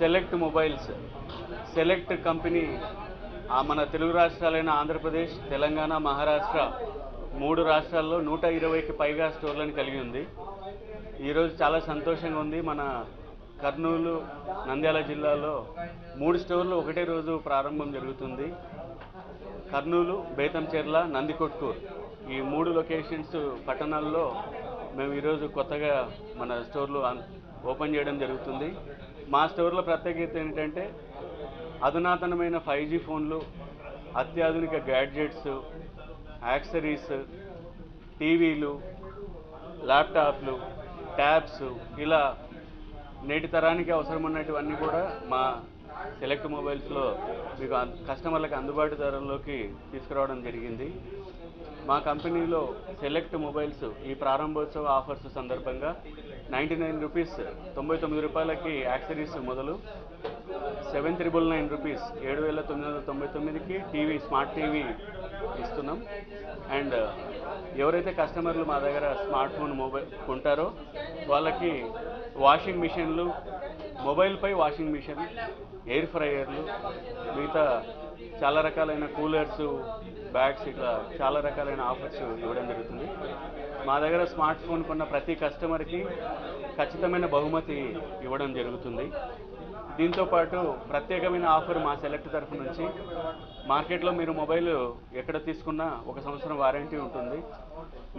Select mobiles select company మన తెలుగు రాష్ట్రాలైన ఆంధ్రప్రదేశ్, తెలంగాణ, మహారాష్ట్ర 3 రాష్ట్రాల్లో 120కి పైగా స్టోర్లను కలిగి ఉంది. ఈరోజు చాలా సంతోషంగా ఉంది. మన కర్నూలు, నంద్యాల జిల్లాలో 3 స్టోర్లు ఒకటే రోజు ప్రారంభం జరుగుతుంది. కర్నూలు, బేతంచెర్ల, నందికొట్కూర్ ఈ 3 లొకేషన్స్ పట్టణాల్లో మేము ఈరోజు కొత్తగా మన స్టోర్లు ఓపెన్ చేయడం జరుగుతుంది. మా స్టోర్లో ప్రత్యేకత ఏంటంటే అధునాతనమైన 5G ఫోన్లు, అత్యాధునిక గ్యాడ్జెట్స్, యాక్సెసరీస్, టీవీలు, ల్యాప్టాప్లు, ట్యాబ్స్ ఇలా నేటి తరానికి అవసరమైనటువన్నీ కూడా మా సెలెక్ట్ మొబైల్స్లో మీకు కస్టమర్లకు అందుబాటు ధరల్లోకి తీసుకురావడం జరిగింది. మా కంపెనీలో సెలెక్ట్ మొబైల్స్ ఈ ప్రారంభోత్సవ ఆఫర్స్ సందర్భంగా 99 రూపీస్ 99 రూపాయలకి యాక్సెసరీస్ మొదలు 7,999 రూపీస్ 7,999కి టీవీ, స్మార్ట్ టీవీ ఇస్తున్నాం. అండ్ ఎవరైతే కస్టమర్లు మా దగ్గర స్మార్ట్ ఫోన్ మొబైల్ కొంటారో వాళ్ళకి వాషింగ్ మిషన్లు, మొబైల్పై వాషింగ్ మిషన్, ఎయిర్ ఫ్రైయర్లు, మిగతా చాలా రకాలైన కూలర్స్, బ్యాగ్స్ ఇట్లా చాలా రకాలైన ఆఫర్స్ ఇవ్వడం జరుగుతుంది. మా దగ్గర స్మార్ట్ ఫోన్ కొన్న ప్రతి కస్టమర్కి ఖచ్చితమైన బహుమతి ఇవ్వడం జరుగుతుంది. దీంతోపాటు ప్రత్యేకమైన ఆఫర్ మా సెలెక్ట్ తరఫు నుంచి, మార్కెట్లో మీరు మొబైల్ ఎక్కడ తీసుకున్నా 1 సంవత్సరం వారంటీ ఉంటుంది.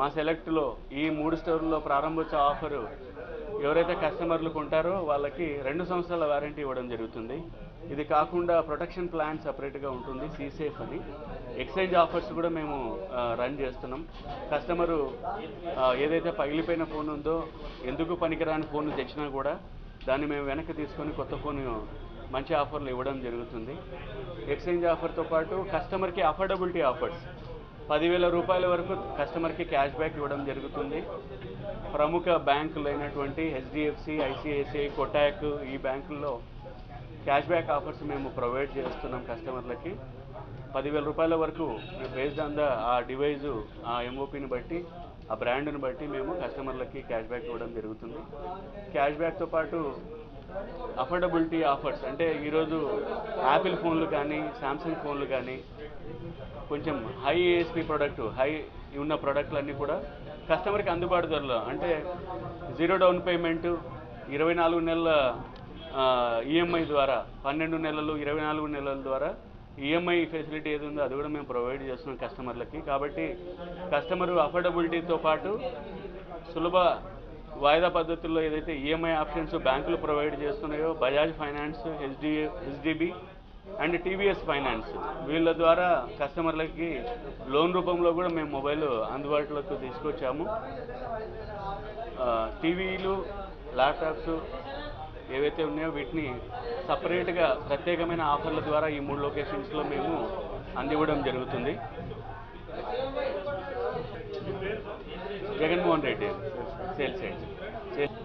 మా సెలెక్ట్లో ఈ 3 స్టోర్లలో ప్రారంభోత్సవ ఆఫరు ఎవరైతే కస్టమర్లు కొంటారో వాళ్ళకి 2 సంవత్సరాల వారంటీ ఇవ్వడం జరుగుతుంది. ఇది కాకుండా ప్రొటెక్షన్ ప్లాన్ సపరేట్గా ఉంటుంది, సీసేఫ్ అని. ఎక్స్చేంజ్ ఆఫర్స్ కూడా మేము రన్ చేస్తున్నాం. కస్టమరు ఏదైతే పగిలిపోయిన ఫోన్ ఉందో, ఎందుకు పనికిరాని ఫోన్ తెచ్చినా కూడా దాన్ని మేము వెనక్కి తీసుకొని కొత్త ఫోన్ మంచి ఆఫర్లు ఇవ్వడం జరుగుతుంది. ఎక్స్చేంజ్ ఆఫర్తో పాటు కస్టమర్కి అఫోర్డబిలిటీ ఆఫర్స్ 10,000 రూపాయల వరకు కస్టమర్కి క్యాష్ బ్యాక్ ఇవ్వడం జరుగుతుంది. ప్రముఖ బ్యాంకులు అయినటువంటి HDFC, ICICI, కోటాక్ ఈ బ్యాంకుల్లో క్యాష్ బ్యాక్ ఆఫర్స్ మేము ప్రొవైడ్ చేస్తున్నాం కస్టమర్లకి. 10,000 రూపాయల వరకు బేస్డ్ ఆన్ ఆ డివైజు, ఆ MOPని బట్టి, ఆ బ్రాండ్ని బట్టి మేము కస్టమర్లకి క్యాష్ బ్యాక్ ఇవ్వడం జరుగుతుంది. క్యాష్ బ్యాక్తో పాటు అఫోర్డబిలిటీ ఆఫర్స్ అంటే ఈరోజు యాపిల్ ఫోన్లు కానీ, శాంసంగ్ ఫోన్లు కానీ కొంచెం హై ASP ప్రోడక్ట్, హై ఉన్న ప్రోడక్ట్లన్నీ కూడా కస్టమర్కి అందుబాటు ధరలో, అంటే 0 డౌన్ పేమెంట్, 24 నెలల EMI ద్వారా, 12 నెలలు, 24 నెలల ద్వారా EMI ఫెసిలిటీ ఏది ఉందో అది కూడా మేము ప్రొవైడ్ చేస్తున్నాం కస్టమర్లకి. కాబట్టి కస్టమరు అఫోర్డబిలిటీతో పాటు సులభ వాయిదా పద్ధతుల్లో ఏదైతే EMI ఆప్షన్స్ బ్యాంకులు ప్రొవైడ్ చేస్తున్నాయో, Bajaj finance, HDB and TVS finance వీళ్ళ ద్వారా కస్టమర్లకి లోన్ రూపంలో కూడా మేము మొబైల్ అందుబాటులోకి తీసుకొచ్చాము. టీవీలు, ల్యాప్టాప్స్ ఏవైతే ఉన్నాయో వీటిని సపరేట్గా ప్రత్యేకమైన ఆఫర్ల ద్వారా ఈ 3 లొకేషన్స్లో మేము అందివ్వడం జరుగుతుంది. Jaganmohan Reddy, sales head.